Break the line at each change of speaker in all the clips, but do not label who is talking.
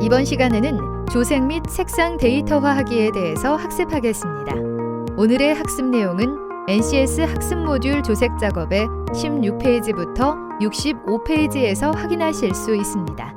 이번 시간에는 조색 및 색상 데이터화하기에 대해서 학습하겠습니다. 오늘의 학습 내용은 NCS 학습 모듈 조색 작업의 16페이지부터 65페이지에서 확인하실 수 있습니다.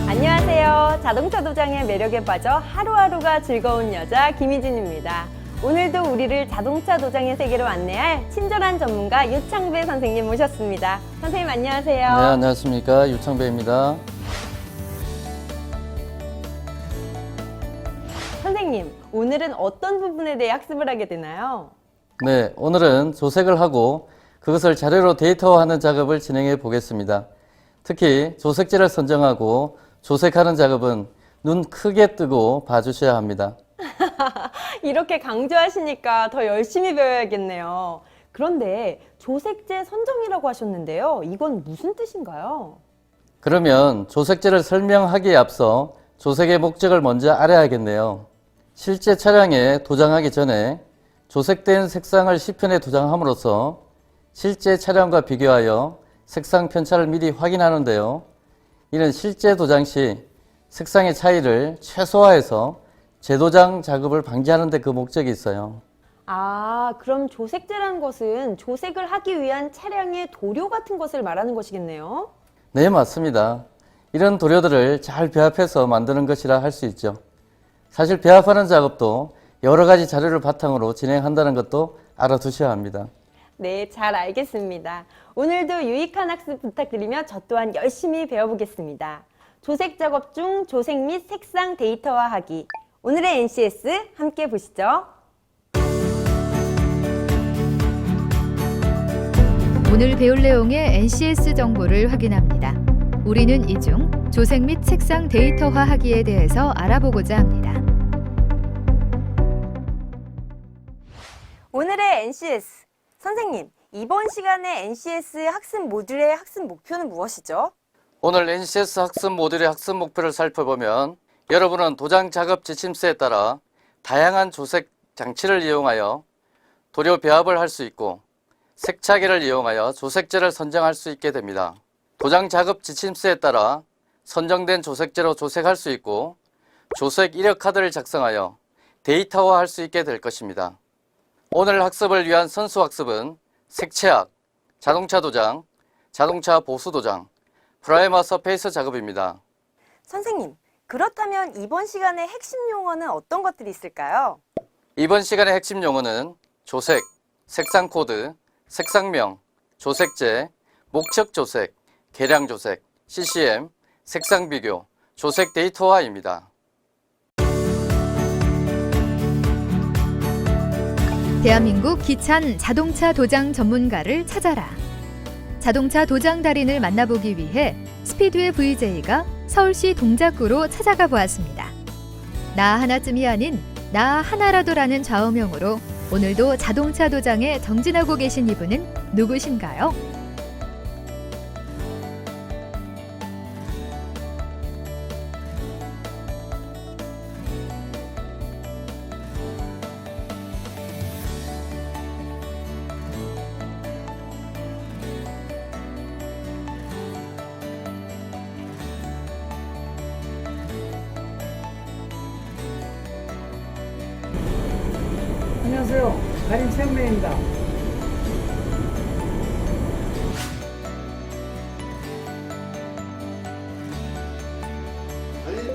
안녕하세요. 자동차 도장의 매력에 빠져 하루하루가 즐거운 여자 김희진입니다. 오늘도 우리를 자동차 도장의 세계로 안내할 친절한 전문가 유창배 선생님 모셨습니다. 선생님 안녕하세요.
네, 안녕하십니까. 유창배입니다.
선생님, 오늘은 어떤 부분에 대해 학습을 하게 되나요?
네, 오늘은 조색을 하고 그것을 자료로 데이터화하는 작업을 진행해 보겠습니다. 특히 조색지를 선정하고 조색하는 작업은 눈 크게 뜨고 봐주셔야 합니다.
이렇게 강조하시니까 더 열심히 배워야겠네요. 그런데 조색제 선정이라고 하셨는데요. 이건 무슨 뜻인가요?
그러면 조색지를 설명하기에 앞서 조색의 목적을 먼저 알아야겠네요. 실제 차량에 도장하기 전에 조색된 색상을 시편에 도장함으로써 실제 차량과 비교하여 색상 편차를 미리 확인하는데요. 이는 실제 도장 시 색상의 차이를 최소화해서 재도장 작업을 방지하는 데 그 목적이 있어요.
아, 그럼 조색제라는 것은 조색을 하기 위한 차량의 도료 같은 것을 말하는 것이겠네요?
네, 맞습니다. 이런 도료들을 잘 배합해서 만드는 것이라 할 수 있죠. 사실 배합하는 작업도 여러 가지 자료를 바탕으로 진행한다는 것도 알아두셔야 합니다.
네, 잘 알겠습니다. 오늘도 유익한 학습 부탁드리며 저 또한 열심히 배워보겠습니다. 조색 작업 중 조색 및 색상 데이터화하기. 오늘의 NCS 함께 보시죠.
오늘 배울 내용의 NCS 정보를 확인합니다. 우리는 이 중 조색 및 색상 데이터화하기에 대해서 알아보고자 합니다.
오늘의 NCS. 선생님, 이번 시간에 NCS 학습 모듈의 학습 목표는 무엇이죠?
오늘 NCS 학습 모듈의 학습 목표를 살펴보면 여러분은 도장 작업 지침서에 따라 다양한 조색 장치를 이용하여 도료 배합을 할 수 있고 색차기를 이용하여 조색제를 선정할 수 있게 됩니다. 도장 작업 지침서에 따라 선정된 조색제로 조색할 수 있고 조색 이력 카드를 작성하여 데이터화할 수 있게 될 것입니다. 오늘 학습을 위한 선수 학습은 색채학, 자동차 도장, 자동차 보수 도장, 프라이머 서페이스 작업입니다.
선생님, 그렇다면 이번 시간의 핵심 용어는 어떤 것들이 있을까요?
이번 시간의 핵심 용어는 조색, 색상 코드, 색상명, 조색제, 목적 조색, 계량 조색, CCM, 색상 비교, 조색 데이터화입니다.
대한민국 기찬 자동차 도장 전문가를 찾아라. 자동차 도장 달인을 만나보기 위해 스피드의 VJ가 서울시 동작구로 찾아가 보았습니다. 나 하나쯤이 아닌 나 하나라도라는 좌우명으로 오늘도 자동차 도장에 정진하고 계신 이분은 누구신가요?
안녕하세요. 달인 최영래입니다.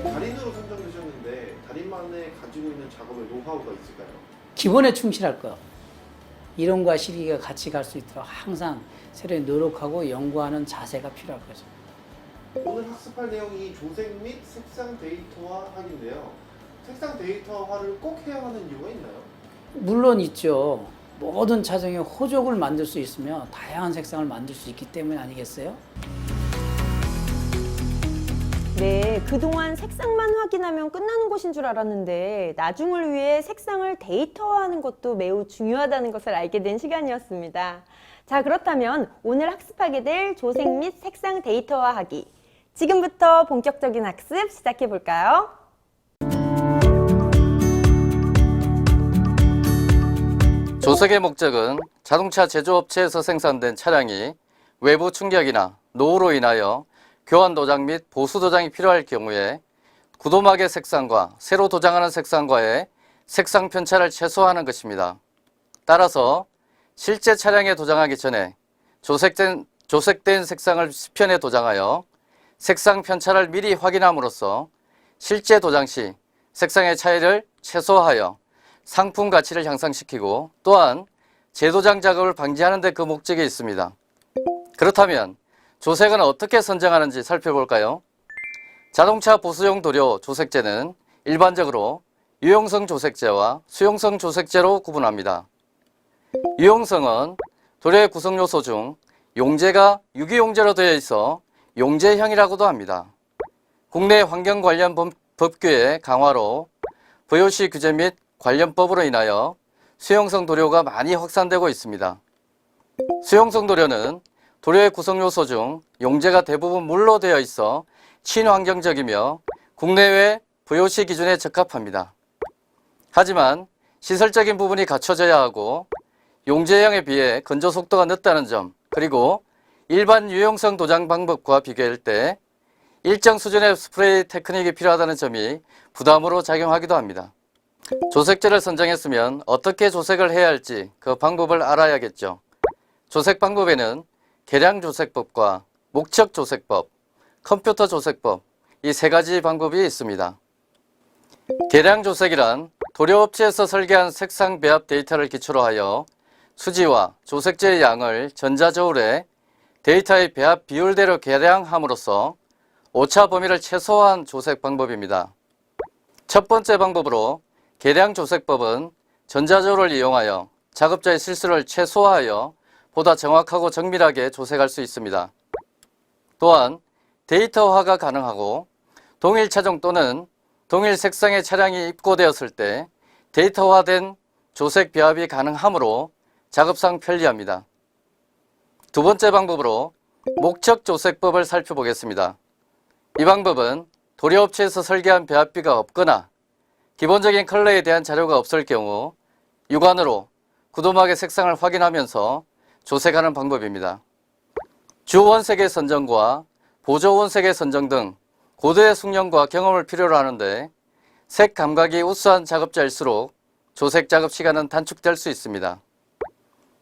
달인으로 선정되셨는데 달인만의 가지고 있는 작업의 노하우가 있을까요?
기본에 충실할 것. 이론과 실기가 같이 갈 수 있도록 항상 새로 노력하고 연구하는 자세가 필요할 거죠.
오늘 학습할 내용이 조색 및 색상 데이터화하기인데요. 색상 데이터화를 꼭 해야 하는 이유가 있나요?
물론 있죠. 모든 차종에 호족을 만들 수 있으며 다양한 색상을 만들 수 있기 때문 아니겠어요?
네, 그동안 색상만 확인하면 끝나는 것인 줄 알았는데 나중을 위해 색상을 데이터화하는 것도 매우 중요하다는 것을 알게 된 시간이었습니다. 자, 그렇다면 오늘 학습하게 될 조색 및 색상 데이터화하기. 지금부터 본격적인 학습 시작해 볼까요?
조색의 목적은 자동차 제조업체에서 생산된 차량이 외부 충격이나 노후로 인하여 교환 도장 및 보수 도장이 필요할 경우에 구도막의 색상과 새로 도장하는 색상과의 색상 편차를 최소화하는 것입니다. 따라서 실제 차량에 도장하기 전에 조색된 색상을 시편에 도장하여 색상 편차를 미리 확인함으로써 실제 도장 시 색상의 차이를 최소화하여 상품 가치를 향상시키고 또한 재도장 작업을 방지하는 데 그 목적이 있습니다. 그렇다면 조색은 어떻게 선정하는지 살펴볼까요? 자동차 보수용 도료 조색제는 일반적으로 유용성 조색제와 수용성 조색제로 구분합니다. 유용성은 도료의 구성 요소 중 용제가 유기용제로 되어 있어 용제형이라고도 합니다. 국내 환경 관련 법규의 강화로 VOC 규제 및 관련법으로 인하여 수용성 도료가 많이 확산되고 있습니다. 수용성 도료는 도료의 구성 요소 중 용제가 대부분 물로 되어 있어 친환경적이며 국내외 VOC 기준에 적합합니다. 하지만 시설적인 부분이 갖춰져야 하고 용제형에 비해 건조 속도가 늦다는 점, 그리고 일반 유용성 도장 방법과 비교할 때 일정 수준의 스프레이 테크닉이 필요하다는 점이 부담으로 작용하기도 합니다. 조색제를 선정했으면 어떻게 조색을 해야 할지 그 방법을 알아야겠죠. 조색 방법에는 계량 조색법과 목적 조색법, 컴퓨터 조색법 이 세 가지 방법이 있습니다. 계량 조색이란 도료업체에서 설계한 색상 배합 데이터를 기초로 하여 수지와 조색제의 양을 전자저울에 데이터의 배합 비율대로 계량함으로써 오차 범위를 최소화한 조색 방법입니다. 첫 번째 방법으로 계량 조색법은 전자저울을 이용하여 작업자의 실수를 최소화하여 보다 정확하고 정밀하게 조색할 수 있습니다. 또한 데이터화가 가능하고 동일 차종 또는 동일 색상의 차량이 입고되었을 때 데이터화된 조색 배합이 가능하므로 작업상 편리합니다. 두 번째 방법으로 목적 조색법을 살펴보겠습니다. 이 방법은 도료업체에서 설계한 배합비가 없거나 기본적인 컬러에 대한 자료가 없을 경우 육안으로 구도막의 색상을 확인하면서 조색하는 방법입니다. 주 원색의 선정과 보조 원색의 선정 등 고도의 숙련과 경험을 필요로 하는데 색 감각이 우수한 작업자일수록 조색 작업 시간은 단축될 수 있습니다.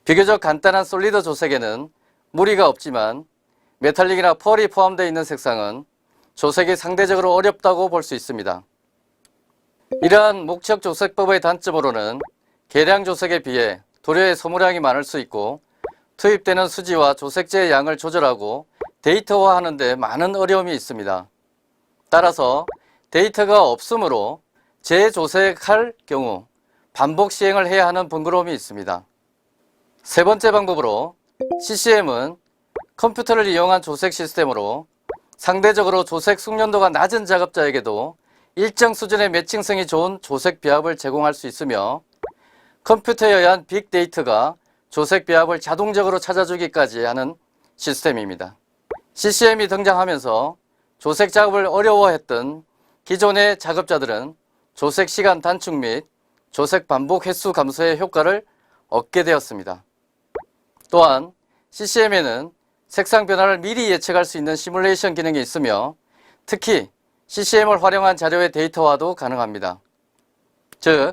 비교적 간단한 솔리드 조색에는 무리가 없지만 메탈릭이나 펄이 포함되어 있는 색상은 조색이 상대적으로 어렵다고 볼 수 있습니다. 이러한 목적 조색법의 단점으로는 계량 조색에 비해 도료의 소모량이 많을 수 있고 투입되는 수지와 조색제의 양을 조절하고 데이터화하는 데 많은 어려움이 있습니다. 따라서 데이터가 없으므로 재조색할 경우 반복 시행을 해야 하는 번거로움이 있습니다. 세 번째 방법으로 CCM은 컴퓨터를 이용한 조색 시스템으로 상대적으로 조색 숙련도가 낮은 작업자에게도 일정 수준의 매칭성이 좋은 조색 배합을 제공할 수 있으며 컴퓨터에 의한 빅데이터가 조색 배합을 자동적으로 찾아주기까지 하는 시스템입니다. CCM이 등장하면서 조색 작업을 어려워했던 기존의 작업자들은 조색 시간 단축 및 조색 반복 횟수 감소의 효과를 얻게 되었습니다. 또한 CCM에는 색상 변화를 미리 예측할 수 있는 시뮬레이션 기능이 있으며 특히 CCM을 활용한 자료의 데이터화도 가능합니다. 즉,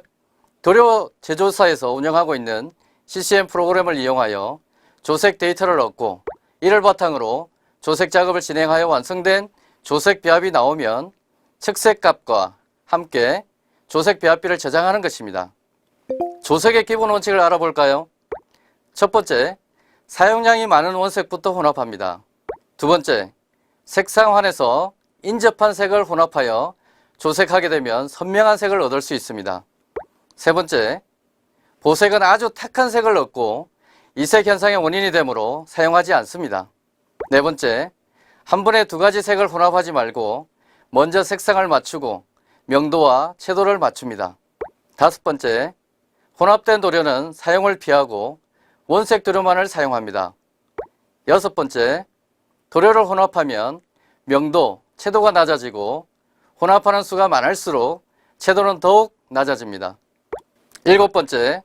도료 제조사에서 운영하고 있는 CCM 프로그램을 이용하여 조색 데이터를 얻고 이를 바탕으로 조색 작업을 진행하여 완성된 조색 배합이 나오면 측색값과 함께 조색 배합비를 저장하는 것입니다. 조색의 기본 원칙을 알아볼까요? 첫 번째, 사용량이 많은 원색부터 혼합합니다. 두 번째, 색상환에서 인접한 색을 혼합하여 조색하게 되면 선명한 색을 얻을 수 있습니다. 세 번째, 보색은 아주 탁한 색을 얻고 이색 현상의 원인이 되므로 사용하지 않습니다. 네 번째, 한 번에 두 가지 색을 혼합하지 말고 먼저 색상을 맞추고 명도와 채도를 맞춥니다. 다섯 번째, 혼합된 도료는 사용을 피하고 원색 도료만을 사용합니다. 여섯 번째, 도료를 혼합하면 명도, 채도가 낮아지고 혼합하는 수가 많을수록 채도는 더욱 낮아집니다. 일곱 번째,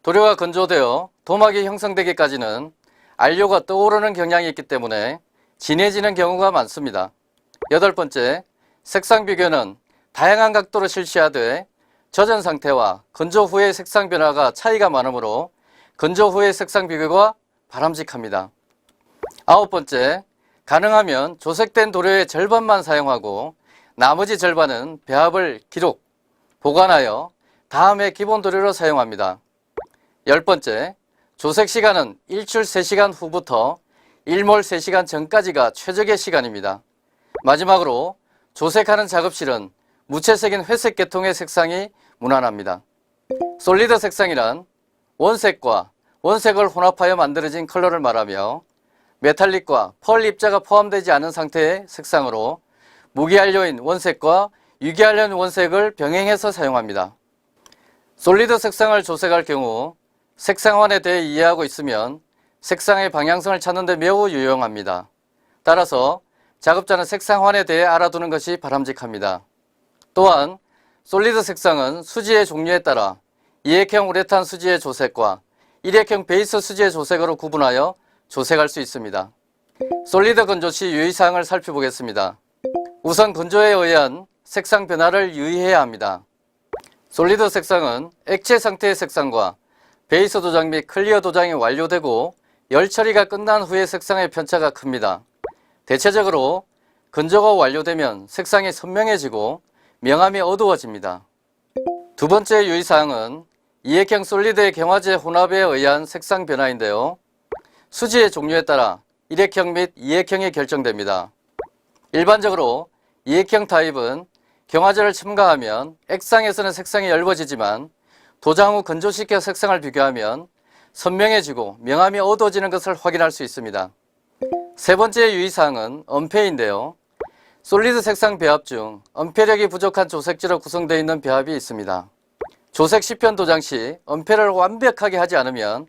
도료가 건조되어 도막이 형성되기까지는 안료가 떠오르는 경향이 있기 때문에 진해지는 경우가 많습니다. 8번째, 색상 비교는 다양한 각도로 실시하되 젖은 상태와 건조 후의 색상 변화가 차이가 많으므로 건조 후의 색상 비교가 바람직합니다. 9번째, 가능하면 조색된 도료의 절반만 사용하고 나머지 절반은 배합을 기록, 보관하여 다음에 기본 도료로 사용합니다. 10번째, 조색 시간은 일출 3시간 후부터 일몰 3시간 전까지가 최적의 시간입니다. 마지막으로 조색하는 작업실은 무채색인 회색 계통의 색상이 무난합니다. 솔리드 색상이란 원색과 원색을 혼합하여 만들어진 컬러를 말하며 메탈릭과 펄 입자가 포함되지 않은 상태의 색상으로 무기한료인 원색과 유기한료인 원색을 병행해서 사용합니다. 솔리드 색상을 조색할 경우 색상환에 대해 이해하고 있으면 색상의 방향성을 찾는 데 매우 유용합니다. 따라서 작업자는 색상환에 대해 알아두는 것이 바람직합니다. 또한 솔리드 색상은 수지의 종류에 따라 2액형 우레탄 수지의 조색과 1액형 베이스 수지의 조색으로 구분하여 조색할 수 있습니다. 솔리드 건조 시 유의사항을 살펴보겠습니다. 우선 건조에 의한 색상 변화를 유의해야 합니다. 솔리드 색상은 액체 상태의 색상과 베이스 도장 및 클리어 도장이 완료되고 열 처리가 끝난 후의 색상의 편차가 큽니다. 대체적으로 건조가 완료되면 색상이 선명해지고 명암이 어두워집니다. 두 번째 유의사항은 2액형 솔리드의 경화제 혼합에 의한 색상 변화인데요. 수지의 종류에 따라 1액형 및 2액형이 결정됩니다. 일반적으로 2액형 타입은 경화제를 첨가하면 액상에서는 색상이 엷어지지만 도장 후 건조시켜 색상을 비교하면 선명해지고 명암이 어두워지는 것을 확인할 수 있습니다. 세 번째 유의사항은 엄폐인데요. 솔리드 색상 배합 중 엄폐력이 부족한 조색지로 구성되어 있는 배합이 있습니다. 조색 시편 도장 시 엄폐를 완벽하게 하지 않으면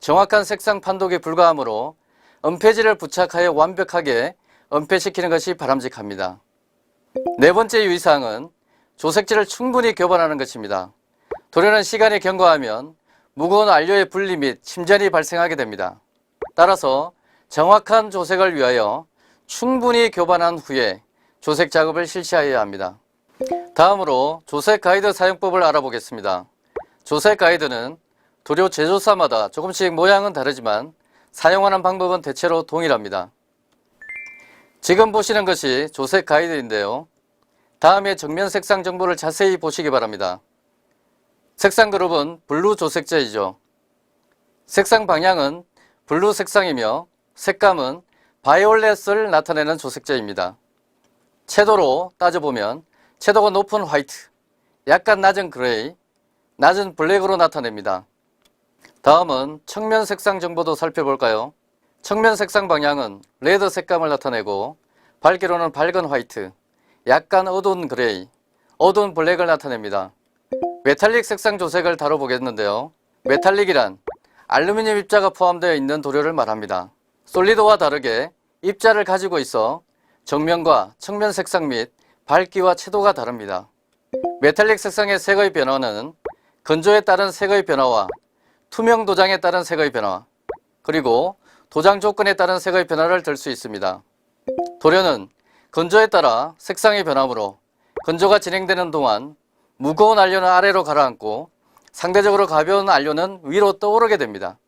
정확한 색상 판독에 불과하므로 엄폐지를 부착하여 완벽하게 엄폐시키는 것이 바람직합니다. 네 번째 유의사항은 조색지를 충분히 교반하는 것입니다. 도료는 시간이 경과하면 무거운 안료의 분리 및 침전이 발생하게 됩니다. 따라서 정확한 조색을 위하여 충분히 교반한 후에 조색 작업을 실시해야 합니다. 다음으로 조색 가이드 사용법을 알아보겠습니다. 조색 가이드는 도료 제조사마다 조금씩 모양은 다르지만 사용하는 방법은 대체로 동일합니다. 지금 보시는 것이 조색 가이드인데요. 다음에 정면 색상 정보를 자세히 보시기 바랍니다. 색상 그룹은 블루 조색제이죠. 색상 방향은 블루 색상이며 색감은 바이올렛을 나타내는 조색제입니다. 채도로 따져보면 채도가 높은 화이트, 약간 낮은 그레이, 낮은 블랙으로 나타냅니다. 다음은 측면 색상 정보도 살펴볼까요? 측면 색상 방향은 레드 색감을 나타내고 밝기로는 밝은 화이트, 약간 어두운 그레이, 어두운 블랙을 나타냅니다. 메탈릭 색상 조색을 다뤄보겠는데요. 메탈릭이란 알루미늄 입자가 포함되어 있는 도료를 말합니다. 솔리드와 다르게 입자를 가지고 있어 정면과 측면 색상 및 밝기와 채도가 다릅니다. 메탈릭 색상의 색의 변화는 건조에 따른 색의 변화와 투명 도장에 따른 색의 변화, 그리고 도장 조건에 따른 색의 변화를 들 수 있습니다. 도료는 건조에 따라 색상이 변하므로 건조가 진행되는 동안 무거운 안료는 아래로 가라앉고 상대적으로 가벼운 안료는 위로 떠오르게 됩니다.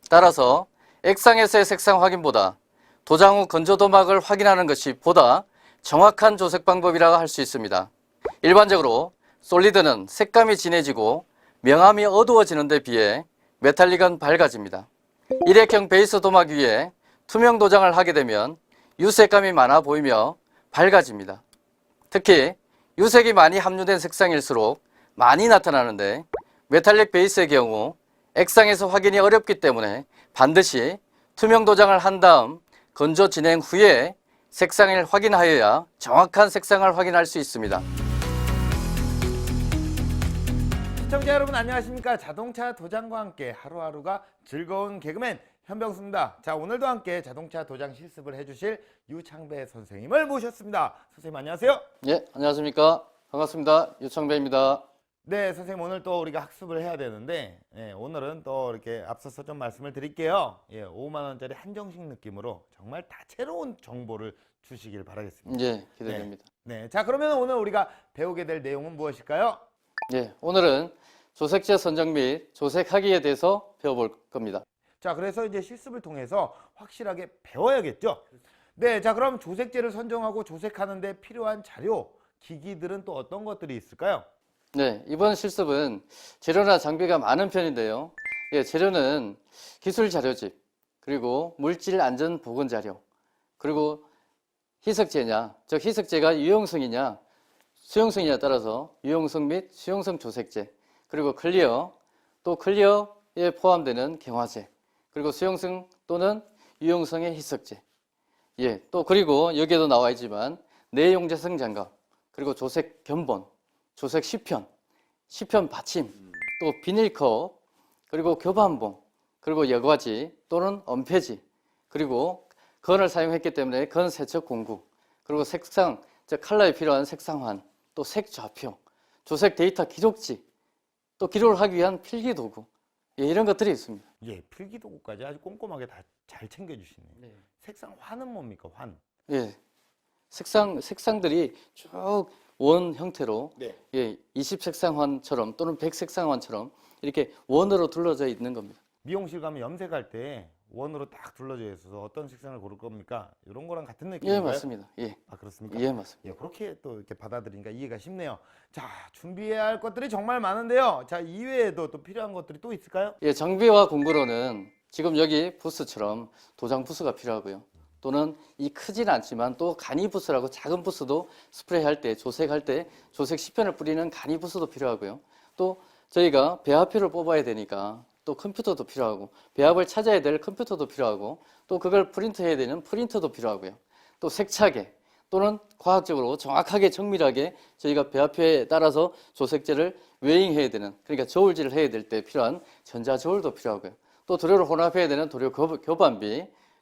따라서 액상에서의 색상 확인보다 도장 후 건조 도막을 확인하는 것이 보다 정확한 조색 방법이라 할 수 있습니다. 일반적으로 솔리드는 색감이 진해지고 명암이 어두워지는 데 비해 메탈릭은 밝아집니다. 일액형 베이스 도막 위에 투명 도장을 하게 되면 유색감이 많아 보이며 밝아집니다. 특히 유색이 많이 함유된 색상일수록 많이 나타나는데 메탈릭 베이스의 경우 액상에서 확인이 어렵기 때문에 반드시 투명 도장을 한 다음 건조 진행 후에 색상을 확인하여야 정확한 색상을 확인할 수 있습니다.
시청자 여러분 안녕하십니까. 자동차 도장과 함께 하루하루가 즐거운 개그맨 현병수입니다. 자, 오늘도 함께 자동차 도장 실습을 해주실 유창배 선생님을 모셨습니다. 선생님 안녕하세요.
예, 안녕하십니까. 반갑습니다. 유창배입니다.
네, 선생님 오늘 또 우리가 학습을 해야 되는데 오늘은 또 이렇게 앞서서 좀 말씀을 드릴게요. 5만 원짜리 한정식 느낌으로 정말 다채로운 정보를 주시길 바라겠습니다.
예, 기대됩니다.
네, 자 그러면 오늘 우리가 배우게 될 내용은 무엇일까요?
예, 오늘은 조색제 선정 및 조색하기에 대해서 배워볼 겁니다.
자, 그래서 이제 실습을 통해서 확실하게 배워야겠죠? 네, 자 그럼 조색제를 선정하고 조색하는 데 필요한 자료, 기기들은 또 어떤 것들이 있을까요?
네, 이번 실습은 재료나 장비가 많은 편인데요. 예, 재료는 기술 자료집, 그리고 물질 안전 보건 자료, 그리고 희석제냐, 즉 희석제가 유용성이냐, 수용성이냐에 따라서 유용성 및 수용성 조색제, 그리고 클리어, 또 클리어에 포함되는 경화제, 그리고 수용성 또는 유용성의 희석제. 예, 또 그리고 여기에도 나와 있지만 내용재성 장갑, 그리고 조색 견본, 조색 시편, 시편 받침, 또 비닐컵, 그리고 교반봉, 그리고 여과지 또는 엄폐지, 그리고 건을 사용했기 때문에 건 세척 공구, 그리고 색상, 즉 컬러에 필요한 색상환, 또 색좌표, 조색 데이터 기록지, 또 기록을 하기 위한 필기도구, 예, 이런 것들이 있습니다.
예, 필기도구까지 아주 꼼꼼하게 다 잘 챙겨주시네요.
네.
색상 환은 뭡니까, 환?
예, 색상들이 쭉 원 형태로
네.
예, 20색상환처럼 또는 100색상환처럼 이렇게 원으로 둘러져 있는 겁니다.
미용실 가면 염색할 때 원으로 딱 둘러져 있어서 어떤 색상을 고를 겁니까? 이런 거랑 같은
예,
느낌인가요?
맞습니다. 예,
아, 그렇습니까?
예, 맞습니다.
예, 그렇게 또 이렇게 받아들이니까 이해가 쉽네요. 자, 준비해야 할 것들이 정말 많은데요. 자, 이외에도 또 필요한 것들이 또 있을까요?
예, 장비와 공구로는 지금 여기 부스처럼 도장 부스가 필요하고요. 또는 이 크지는 않지만 또 간이 부스라고 작은 부스도 스프레이 할 때, 조색할 때 조색 시편을 뿌리는 간이 부스도 필요하고요. 또 저희가 배합표를 뽑아야 되니까 또 컴퓨터도 필요하고, 배합을 찾아야 될 컴퓨터도 필요하고, 또 그걸 프린트해야 되는 프린터도 필요하고요. 또 색차계 또는 과학적으로 정확하게 정밀하게 저희가 배합표에 따라서 조색제를 웨잉해야 되는, 그러니까 저울질을 해야 될 때 필요한 전자저울도 필요하고요. 또 도료를 혼합해야 되는 도료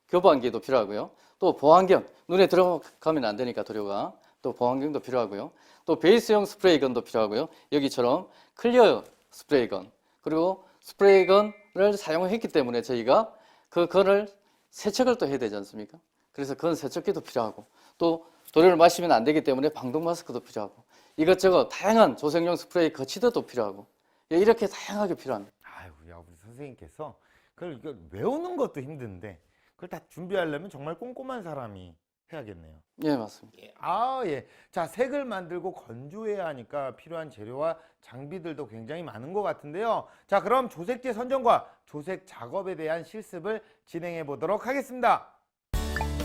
교반기도 필요하고요. 또 보안경, 눈에 들어가면 안 되니까 도료가, 또 보안경도 필요하고요. 또 베이스형 스프레이건도 필요하고요. 여기처럼 클리어 스프레이건, 그리고 스프레이건을 사용했기 때문에 저희가 그 건을 세척을 또 해야 되지 않습니까? 그래서 건 세척기도 필요하고, 또 도료를 마시면 안 되기 때문에 방독 마스크도 필요하고, 이것저것 다양한 조색용 스프레이 거치대도 필요하고, 예, 이렇게 다양하게 필요합니다.
아유, 야, 우리 선생님께서 그걸 이거 외우는 것도 힘든데 그걸 다 준비하려면 정말 꼼꼼한 사람이 해야겠네요.
예, 맞습니다.
아, 예. 자, 색을 만들고 건조해야 하니까 필요한 재료와 장비들도 굉장히 많은 것 같은데요. 자, 그럼 조색제 선정과 조색 작업에 대한 실습을 진행해 보도록 하겠습니다.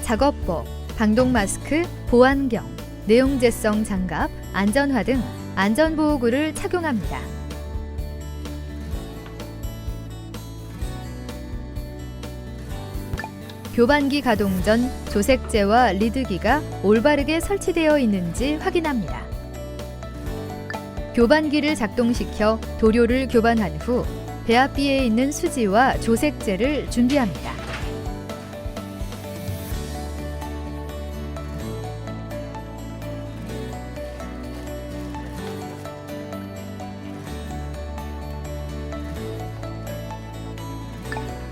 작업복, 방독 마스크, 보안경, 내용재성 장갑, 안전화 등 안전보호구를 착용합니다. 교반기 가동 전 조색제와 리드기가 올바르게 설치되어 있는지 확인합니다. 교반기를 작동시켜 도료를 교반한 후 배합비에 있는 수지와 조색제를 준비합니다.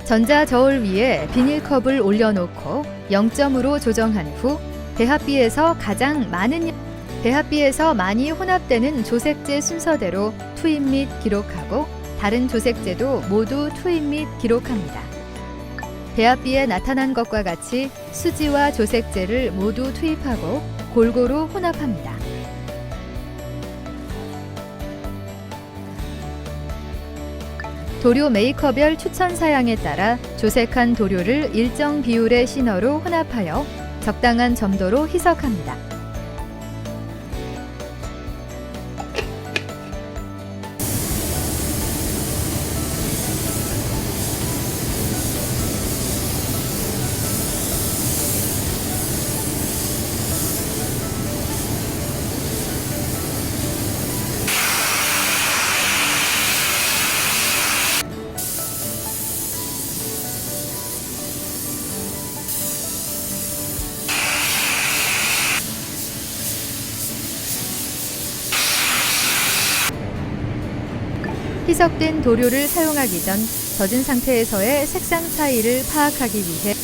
전자저울 위에 비닐컵을 올려놓고 0점으로 조정한 후 배합비에서 많이 혼합되는 조색제 순서대로 투입 및 기록하고, 다른 조색제도 모두 투입 및 기록합니다. 배합비에 나타난 것과 같이 수지와 조색제를 모두 투입하고 골고루 혼합합니다. 도료 메이커별 추천 사양에 따라 조색한 도료를 일정 비율의 시너로 혼합하여 적당한 점도로 희석합니다. 희석된 도료를 사용하기 전 젖은 상태에서의 색상 차이를 파악하기 위해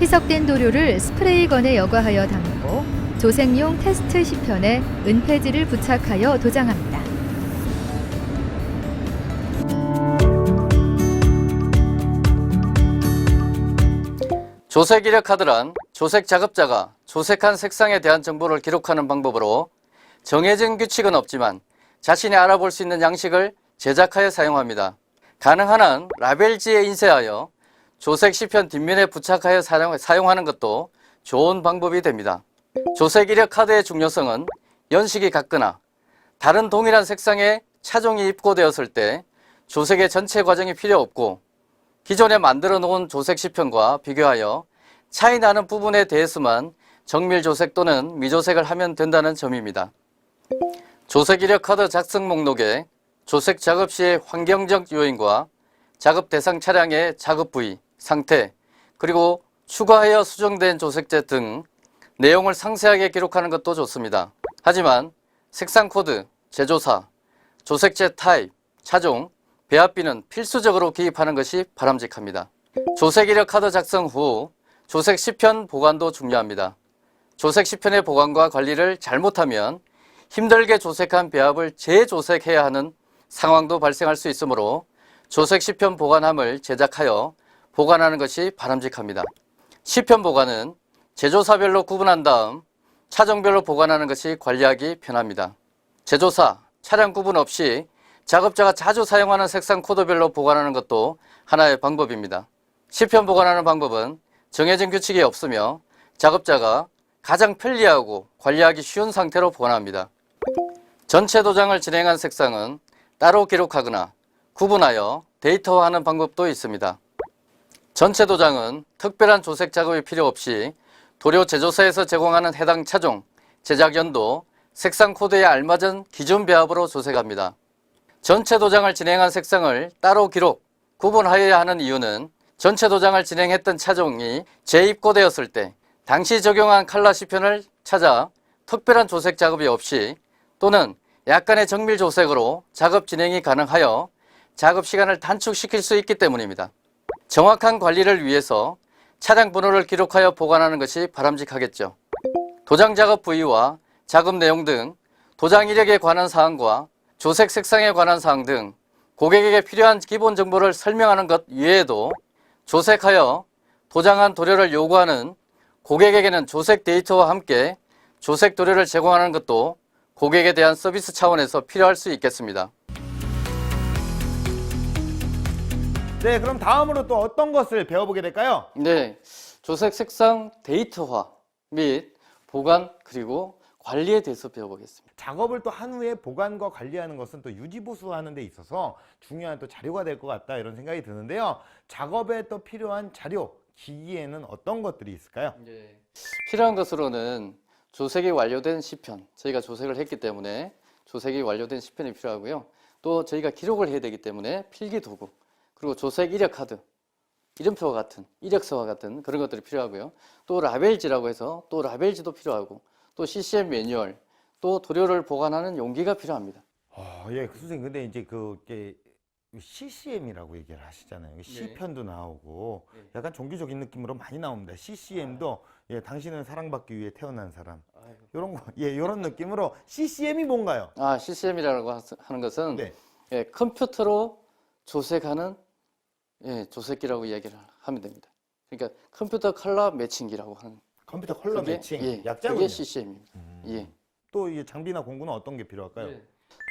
희석된 도료를 스프레이건에 여과하여 담고 조색용 테스트 시편에 은폐지를 부착하여 도장합니다.
조색 이력 카드란 조색 작업자가 조색한 색상에 대한 정보를 기록하는 방법으로 정해진 규칙은 없지만 자신이 알아볼 수 있는 양식을 제작하여 사용합니다. 가능한 한 라벨지에 인쇄하여 조색 시편 뒷면에 부착하여 사용하는 것도 좋은 방법이 됩니다. 조색 이력 카드의 중요성은 연식이 같거나 다른 동일한 색상의 차종이 입고되었을 때 조색의 전체 과정이 필요 없고 기존에 만들어 놓은 조색 시편과 비교하여 차이 나는 부분에 대해서만 정밀 조색 또는 미조색을 하면 된다는 점입니다. 조색 이력 카드 작성 목록에 조색 작업 시의 환경적 요인과 작업 대상 차량의 작업 부위, 상태, 그리고 추가하여 수정된 조색제 등 내용을 상세하게 기록하는 것도 좋습니다. 하지만 색상 코드, 제조사, 조색제 타입, 차종, 배합비는 필수적으로 기입하는 것이 바람직합니다. 조색 이력 카드 작성 후 조색 시편 보관도 중요합니다. 조색 시편의 보관과 관리를 잘못하면 힘들게 조색한 배합을 재조색해야 하는 상황도 발생할 수 있으므로 조색 시편 보관함을 제작하여 보관하는 것이 바람직합니다. 시편 보관은 제조사별로 구분한 다음 차종별로 보관하는 것이 관리하기 편합니다. 제조사, 차량 구분 없이 작업자가 자주 사용하는 색상 코드별로 보관하는 것도 하나의 방법입니다. 시편 보관하는 방법은 정해진 규칙이 없으며 작업자가 가장 편리하고 관리하기 쉬운 상태로 보관합니다. 전체 도장을 진행한 색상은 따로 기록하거나 구분하여 데이터화하는 방법도 있습니다. 전체 도장은 특별한 조색 작업이 필요 없이 도료 제조사에서 제공하는 해당 차종, 제작 연도, 색상 코드에 알맞은 기준 배합으로 조색합니다. 전체 도장을 진행한 색상을 따로 기록, 구분하여야 하는 이유는 전체 도장을 진행했던 차종이 재입고되었을 때 당시 적용한 컬러 시편을 찾아 특별한 조색 작업이 없이 또는 약간의 정밀 조색으로 작업 진행이 가능하여 작업 시간을 단축시킬 수 있기 때문입니다. 정확한 관리를 위해서 차량 번호를 기록하여 보관하는 것이 바람직하겠죠. 도장 작업 부위와 작업 내용 등 도장 이력에 관한 사항과 조색 색상에 관한 사항 등 고객에게 필요한 기본 정보를 설명하는 것 외에도 조색하여 도장한 도료를 요구하는 고객에게는 조색 데이터와 함께 조색 도료를 제공하는 것도 고객에 대한 서비스 차원에서 필요할 수 있겠습니다.
네, 그럼 다음으로 또 어떤 것을 배워보게 될까요?
네, 조색 색상 데이터화 및 보관 그리고 관리에 대해서 배워보겠습니다.
작업을 또 한 후에 보관과 관리하는 것은 또 유지보수하는 데 있어서 중요한 또 자료가 될 것 같다 이런 생각이 드는데요. 작업에 또 필요한 자료, 기기에는 어떤 것들이 있을까요?
네. 필요한 것으로는 조색이 완료된 시편, 저희가 조색을 했기 때문에 조색이 완료된 시편이 필요하고요. 또 저희가 기록을 해야 되기 때문에 필기 도구, 그리고 조색 이력 카드, 이름표와 같은, 이력서와 같은 그런 것들이 필요하고요. 또 라벨지라고 해서 또 라벨지도 필요하고 또 CCM 매뉴얼, 또 도료를 보관하는 용기가 필요합니다.
예, 선생님, 근데 이제 그게 CCM이라고 얘기를 하시잖아요. 시편도 나오고 약간 종교적인 느낌으로 많이 나옵니다. CCM도 예, 당신은 사랑받기 위해 태어난 사람. 이런 거, 예, 이런 느낌으로 CCM이 뭔가요?
CCM이라고 하는 것은
네.
예, 컴퓨터로 조색하는 조색기라고 이야기를 하면 됩니다. 그러니까 컴퓨터 컬러 매칭기라고 하는
컴퓨터 컬러 매칭,
그게
약자군요.
CCM입니다. 예.
또 이 장비나 공구는 어떤 게 필요할까요?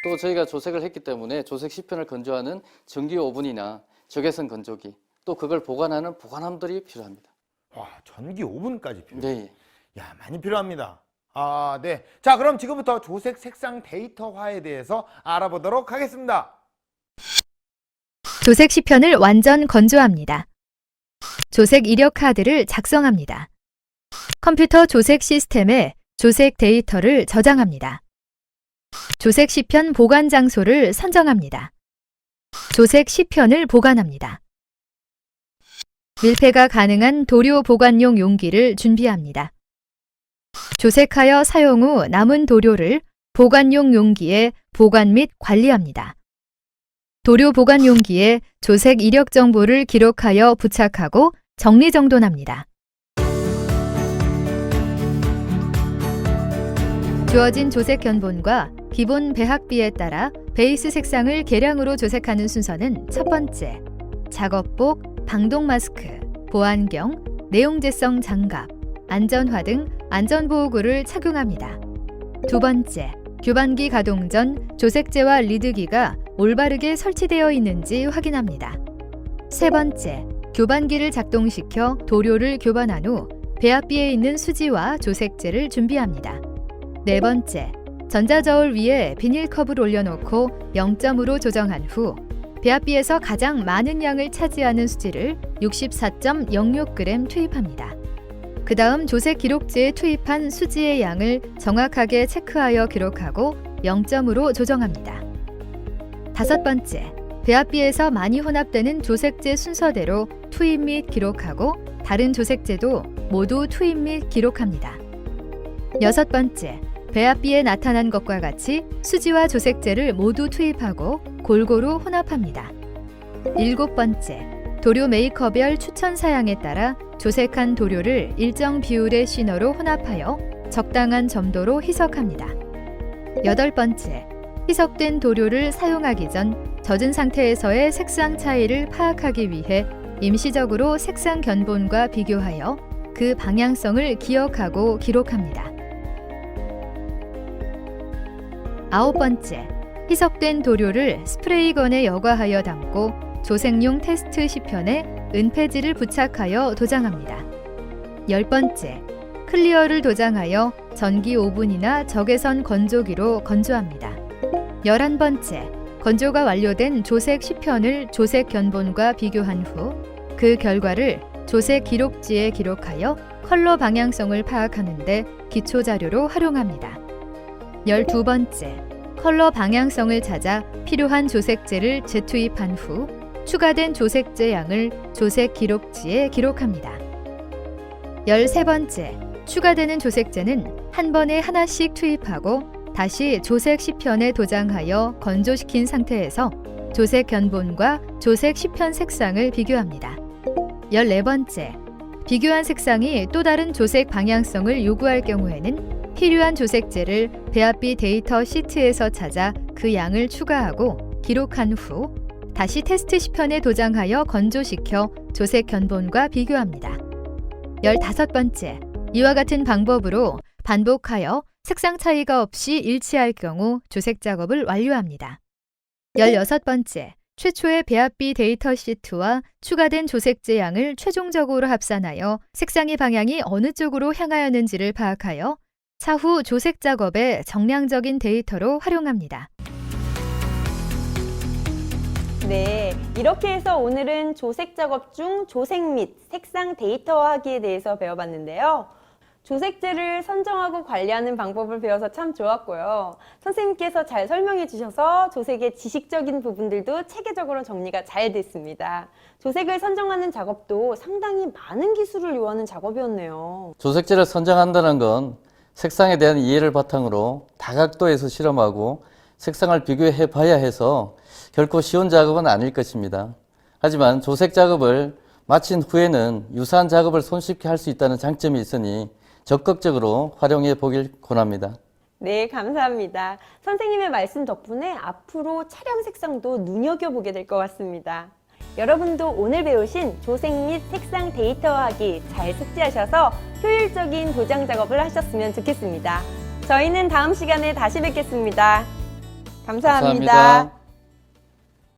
또 저희가 조색을 했기 때문에 조색 시편을 건조하는 전기 오븐이나 적외선 건조기, 또 그걸 보관하는 보관함들이 필요합니다.
와, 전기 오븐까지 필요해요.
네.
야, 많이 필요합니다. 네. 자, 그럼 지금부터 조색 색상 데이터화에 대해서 알아보도록 하겠습니다.
조색 시편을 완전 건조합니다. 조색 이력 카드를 작성합니다. 컴퓨터 조색 시스템에 조색 데이터를 저장합니다. 조색 시편 보관 장소를 선정합니다. 조색 시편을 보관합니다. 밀폐가 가능한 도료 보관용 용기를 준비합니다. 조색하여 사용 후 남은 도료를 보관용 용기에 보관 및 관리합니다. 도료 보관 용기에 조색 이력 정보를 기록하여 부착하고 정리정돈합니다. 주어진 조색 견본과 기본 배합비에 따라 베이스 색상을 계량으로 조색하는 순서는 첫 번째, 작업복, 방독 마스크, 보안경, 내용재성 장갑, 안전화 등 안전보호구를 착용합니다. 두 번째, 교반기 가동 전 조색제와 리드기가 올바르게 설치되어 있는지 확인합니다. 세 번째, 교반기를 작동시켜 도료를 교반한 후 배합비에 있는 수지와 조색제를 준비합니다. 네 번째, 전자저울 위에 비닐컵을 올려놓고 0점으로 조정한 후 배합비에서 가장 많은 양을 차지하는 수지를 64.06g 투입합니다. 그 다음 조색 기록지에 투입한 수지의 양을 정확하게 체크하여 기록하고 0점으로 조정합니다. 다섯 번째, 배합비에서 많이 혼합되는 조색제 순서대로 투입 및 기록하고 다른 조색제도 모두 투입 및 기록합니다. 여섯 번째, 배합비에 나타난 것과 같이 수지와 조색제를 모두 투입하고 골고루 혼합합니다. 일곱 번째, 도료 메이커별 추천 사양에 따라 조색한 도료를 일정 비율의 시너로 혼합하여 적당한 점도로 희석합니다. 여덟 번째, 희석된 도료를 사용하기 전 젖은 상태에서의 색상 차이를 파악하기 위해 임시적으로 색상 견본과 비교하여 그 방향성을 기억하고 기록합니다. 아홉 번째, 희석된 도료를 스프레이건에 여과하여 담고 조색용 테스트 시편에 은폐지를 부착하여 도장합니다. 열 번째, 클리어를 도장하여 전기 오븐이나 적외선 건조기로 건조합니다. 11번째, 건조가 완료된 조색 시편을 조색 견본과 비교한 후 그 결과를 조색 기록지에 기록하여 컬러 방향성을 파악하는 데 기초 자료로 활용합니다. 12번째, 컬러 방향성을 찾아 필요한 조색제를 재투입한 후 추가된 조색제 양을 조색 기록지에 기록합니다. 13번째, 추가되는 조색제는 한 번에 하나씩 투입하고 다시 조색 시편에 도장하여 건조시킨 상태에서 조색 견본과 조색 시편 색상을 비교합니다. 14번째, 비교한 색상이 또 다른 조색 방향성을 요구할 경우에는 필요한 조색제를 배합비 데이터 시트에서 찾아 그 양을 추가하고 기록한 후 다시 테스트 시편에 도장하여 건조시켜 조색 견본과 비교합니다. 15번째, 이와 같은 방법으로 반복하여 색상 차이가 없이 일치할 경우 조색 작업을 완료합니다. 16번째, 최초의 배합비 데이터 시트와 추가된 조색제 양을 최종적으로 합산하여 색상의 방향이 어느 쪽으로 향하였는지를 파악하여 차후 조색 작업에 정량적인 데이터로 활용합니다.
네, 이렇게 해서 오늘은 조색 작업 중 조색 및 색상 데이터화하기에 대해서 배워봤는데요. 조색제를 선정하고 관리하는 방법을 배워서 참 좋았고요. 선생님께서 잘 설명해 주셔서 조색의 지식적인 부분들도 체계적으로 정리가 잘 됐습니다. 조색을 선정하는 작업도 상당히 많은 기술을 요하는 작업이었네요.
조색제를 선정한다는 건 색상에 대한 이해를 바탕으로 다각도에서 실험하고 색상을 비교해 봐야 해서 결코 쉬운 작업은 아닐 것입니다. 하지만 조색 작업을 마친 후에는 유사한 작업을 손쉽게 할 수 있다는 장점이 있으니 적극적으로 활용해 보길 권합니다.
네, 감사합니다. 선생님의 말씀 덕분에 앞으로 차량 색상도 눈여겨보게 될 것 같습니다. 여러분도 오늘 배우신 조색 및 색상 데이터화하기 잘 숙지하셔서 효율적인 도장 작업을 하셨으면 좋겠습니다. 저희는 다음 시간에 다시 뵙겠습니다. 감사합니다.
감사합니다.